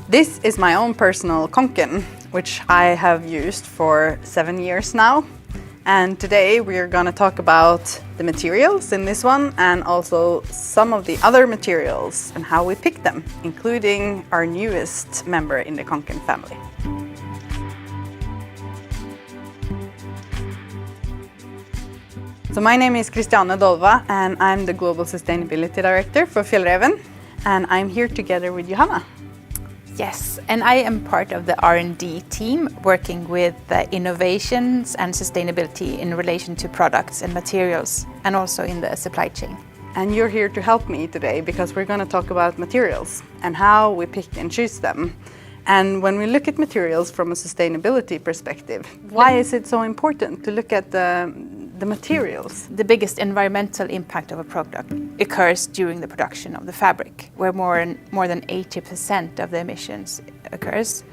This is my own personal Kånken, which I have used for 7 years now. And today we are going to talk about the materials in this one and also some of the other materials and how we pick them, including our newest member in the Kånken family. So my name is Christiane Dolva and I'm the Global Sustainability Director for Fjällräven, and I'm here together with Johanna. Yes, and I am part of the R&D team working with innovations and sustainability in relation to products and materials and also in the supply chain. And you're here to help me today because we're going to talk about materials and how we pick and choose them. And when we look at materials from a sustainability perspective, why is it so important to look at the materials? The biggest environmental impact of a product occurs during the production of the fabric, where more than 80% of the emissions occurs.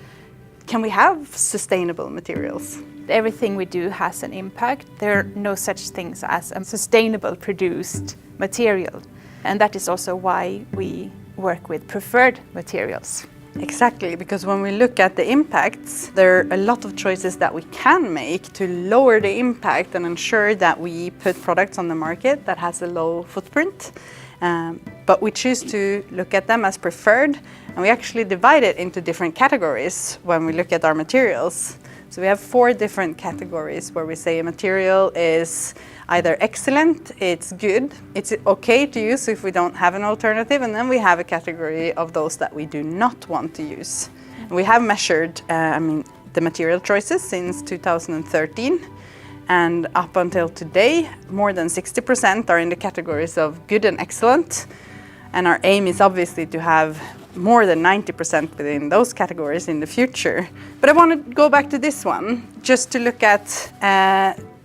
Can we have sustainable materials? Everything we do has an impact. There are no such things as a sustainable produced material. And that is also why we work with preferred materials. Exactly, because when we look at the impacts, there are a lot of choices that we can make to lower the impact and ensure that we put products on the market that has a low footprint. But we choose to look at them as preferred, and we actually divide it into different categories when we look at our materials. So we have 4 different categories where we say a material is either excellent, it's good, it's okay to use if we don't have an alternative, and then we have a category of those that we do not want to use. We have measured the material choices since 2013, and up until today, more than 60% are in the categories of good and excellent, and our aim is obviously to have more than 90% within those categories in the future. But I want to go back to this one, just to look at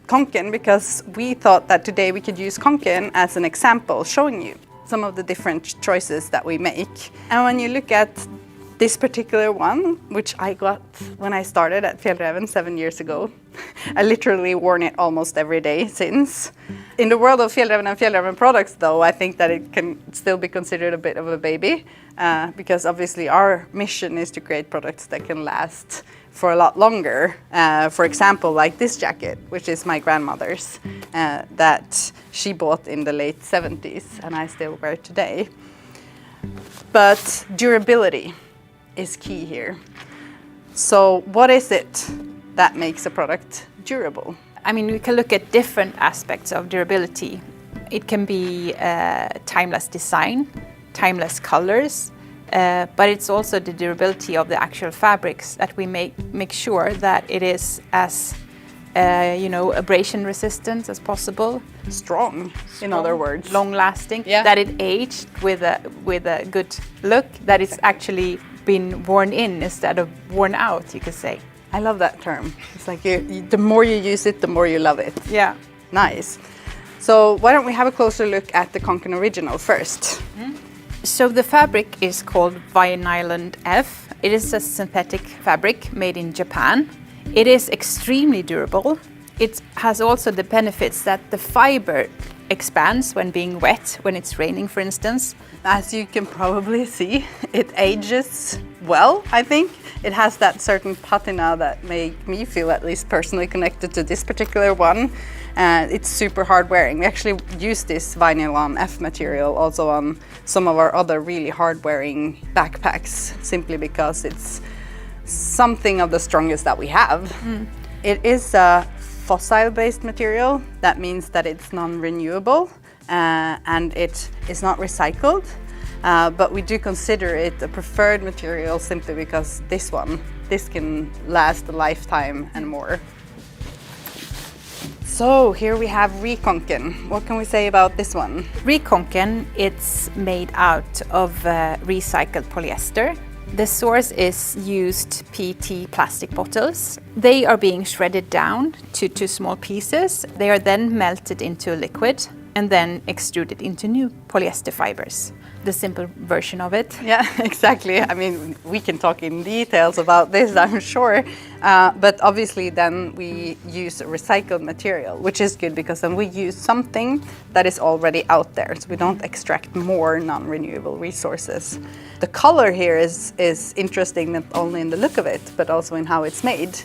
Kånken, because we thought that today we could use Kånken as an example, showing you some of the different choices that we make. And when you look at this particular one, which I got when I started at Fjällräven 7 years ago, I literally worn it almost every day since. In the world of Fjällräven and Fjällräven products, though, I think that it can still be considered a bit of a baby, because obviously our mission is to create products that can last for a lot longer. For example, like this jacket, which is my grandmother's, that she bought in the late 70s and I still wear today. But durability is key here. So what is it that makes a product durable? I mean, we can look at different aspects of durability. It can be timeless design, timeless colors, but it's also the durability of the actual fabrics that we make sure that it is as abrasion resistant as possible. Strong, in other words. Long lasting, that it aged with a good look, that it's actually been worn in instead of worn out, you could say. I love that term. It's like the more you use it, the more you love it. Yeah. Nice. So why don't we have a closer look at the Kånken original first? Mm-hmm. So the fabric is called Vinylon F. It is a synthetic fabric made in Japan. It is extremely durable. It has also the benefits that the fiber expands when being wet, when it's raining, for instance. As you can probably see, it ages well, I think. It has that certain patina that make me feel at least personally connected to this particular one. It's super hard wearing. We actually use this Vinylon F material also on some of our other really hard wearing backpacks, simply because it's something of the strongest that we have. It is a fossil-based material. That means that it's non-renewable and it is not recycled. But we do consider it a preferred material simply because this can last a lifetime and more. So here we have Kånken. What can we say about this one? Kånken, it's made out of recycled polyester. The source is used PET plastic bottles. They are being shredded down to small pieces. They are then melted into a liquid. and then extruded into new polyester fibers. The simple version of it. Yeah, exactly. I mean, we can talk in details about this, I'm sure. But obviously then we use recycled material, which is good because then we use something that is already out there. So we don't extract more non-renewable resources. The color here is interesting, not only in the look of it, but also in how it's made.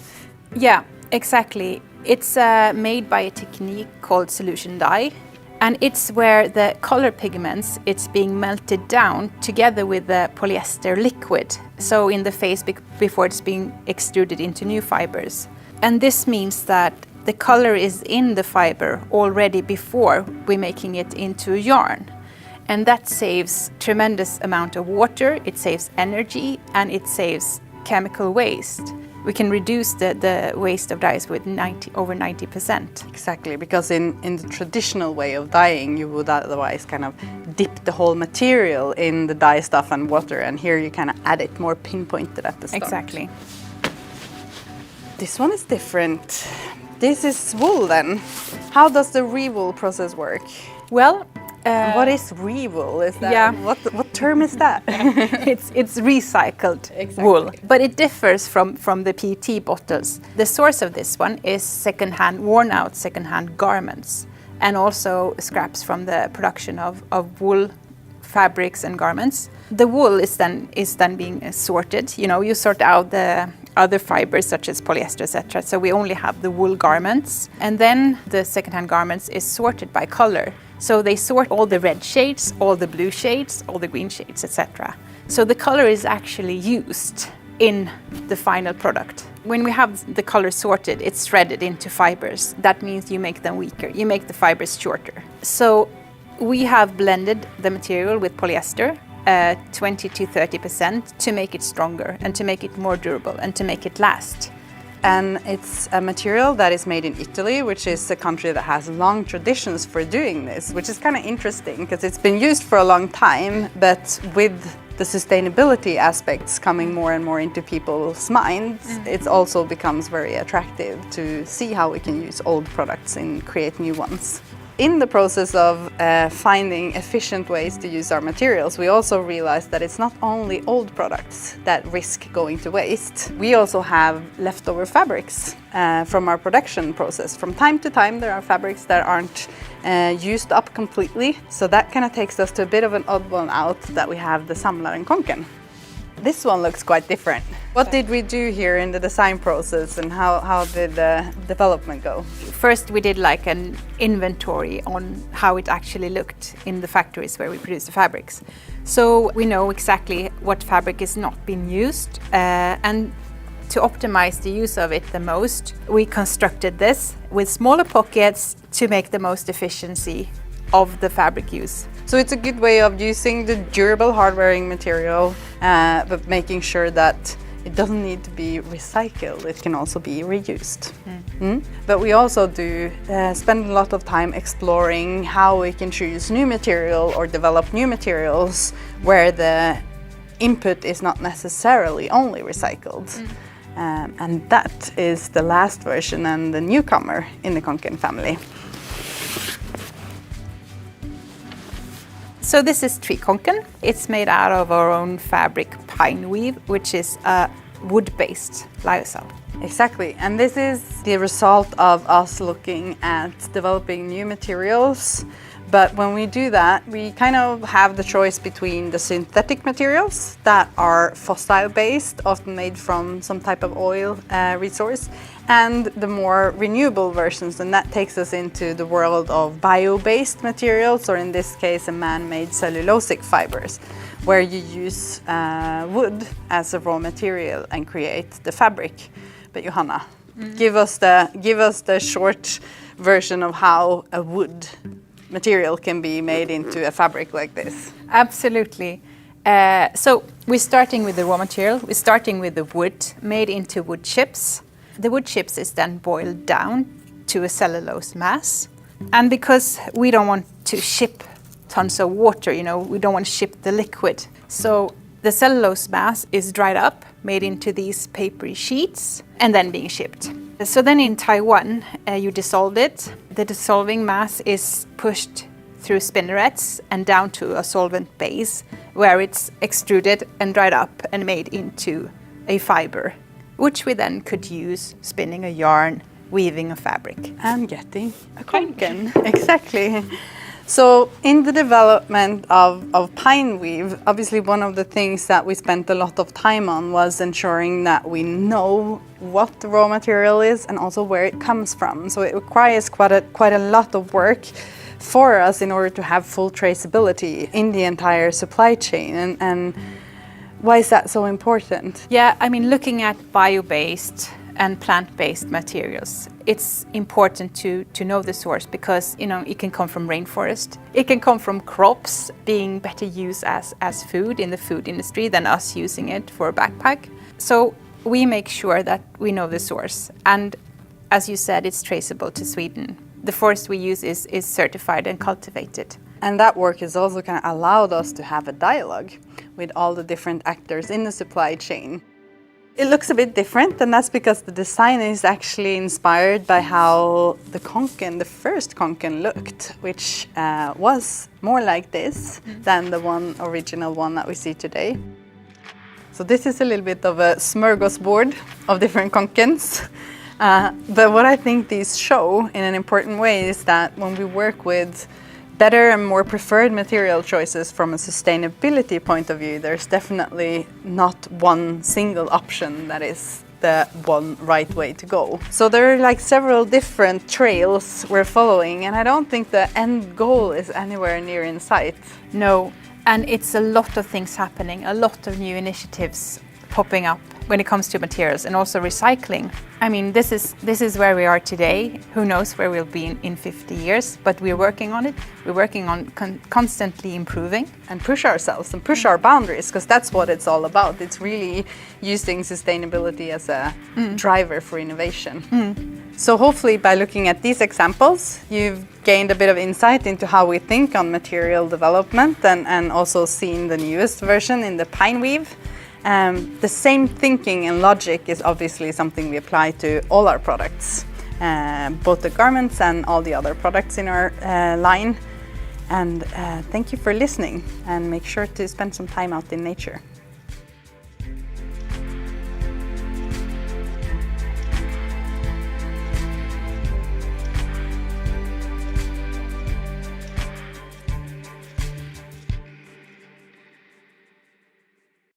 Yeah, exactly. It's made by a technique called solution dye. And it's where the color pigments, it's being melted down together with the polyester liquid. So in the phase before it's being extruded into new fibers. And this means that the color is in the fiber already before we're making it into a yarn. And that saves tremendous amount of water, it saves energy, and it saves chemical waste. We can reduce the waste of dyes with over 90%. Exactly, because in the traditional way of dyeing, you would otherwise kind of dip the whole material in the dye stuff and water, and here you kind of add it more pinpointed at the start. Exactly. This one is different. This is wool then. How does the rewool process work? Well, what is rewool? Is that, yeah. What term is that? It's recycled Exactly. wool, but it differs from the PET bottles. The source of this one is worn out second-hand garments, and also scraps from the production of wool fabrics and garments. The wool is then being sorted. You know, you sort out the other fibers such as polyester, etc. So we only have the wool garments, and then the second-hand garments is sorted by color. So they sort all the red shades, all the blue shades, all the green shades, etc. So the color is actually used in the final product. When we have the color sorted, it's threaded into fibers. That means you make them weaker, you make the fibers shorter. So we have blended the material with polyester, 20 to 30%, to make it stronger and to make it more durable and to make it last. And it's a material that is made in Italy, which is a country that has long traditions for doing this, which is kind of interesting because it's been used for a long time, but with the sustainability aspects coming more and more into people's minds, it also becomes very attractive to see how we can use old products and create new ones. In the process of finding efficient ways to use our materials, we also realized that it's not only old products that risk going to waste. We also have leftover fabrics from our production process. From time to time, there are fabrics that aren't used up completely. So that kind of takes us to a bit of an odd one out, that we have the Fjallraven Kanken. This one looks quite different. What did we do here in the design process, and how did the development go? First, we did like an inventory on how it actually looked in the factories where we produce the fabrics. So we know exactly what fabric is not being used, and to optimize the use of it the most, we constructed this with smaller pockets to make the most efficiency of the fabric use. So it's a good way of using the durable hard-wearing material, but making sure that it doesn't need to be recycled, it can also be reused. But we also do spend a lot of time exploring how we can choose new material or develop new materials where the input is not necessarily only recycled. And that is the last version and the newcomer in the Kånken family. So this is tree Kånken. It's made out of our own fabric pine weave, which is a wood-based lyocell. Exactly, and this is the result of us looking at developing new materials. But when we do that, we kind of have the choice between the synthetic materials that are fossil-based, often made from some type of oil resource, and the more renewable versions, and that takes us into the world of bio-based materials, or in this case, a man-made cellulosic fibers, where you use wood as a raw material and create the fabric. But Johanna, give us the short version of how a wood material can be made into a fabric like this. Absolutely. So we're starting with the raw material. We're starting with the wood made into wood chips. The wood chips is then boiled down to a cellulose mass. And because we don't want to ship tons of water, you know, we don't want to ship the liquid. So the cellulose mass is dried up, made into these papery sheets, and then being shipped. So then in Taiwan, you dissolve it. The dissolving mass is pushed through spinnerets and down to a solvent base, where it's extruded and dried up and made into a fiber, which we then could use spinning a yarn, weaving a fabric. And getting a Kånken. Exactly. So in the development of pine weave, obviously one of the things that we spent a lot of time on was ensuring that we know what the raw material is and also where it comes from. So it requires quite a lot of work for us in order to have full traceability in the entire supply chain. And why is that so important? Yeah, I mean, looking at bio-based and plant-based materials, it's important to know the source, because it can come from rainforest, it can come from crops being better used as food in the food industry than us using it for a backpack. So we make sure that we know the source, and as you said, it's traceable to Sweden. The forest we use is certified and cultivated. And that work has also kind of allowed us to have a dialogue with all the different actors in the supply chain. It looks a bit different, and that's because the design is actually inspired by how the Kånken, the first Kånken, looked, which was more like this than the original one that we see today. So this is a little bit of a smorgasbord of different Kånkens. But what I think these show in an important way is that when we work with better and more preferred material choices from a sustainability point of view, there's definitely not one single option that is the one right way to go. So there are like several different trails we're following, and I don't think the end goal is anywhere near in sight. No, and it's a lot of things happening, a lot of new initiatives popping up when it comes to materials and also recycling. I mean, this is where we are today. Who knows where we'll be in 50 years, but we're working on it. We're working on constantly improving. And push ourselves and push our boundaries, because that's what it's all about. It's really using sustainability as a driver for innovation. So hopefully by looking at these examples, you've gained a bit of insight into how we think on material development, and also seen the newest version in the pine weave. The same thinking and logic is obviously something we apply to all our products, both the garments and all the other products in our line. And thank you for listening, and make sure to spend some time out in nature.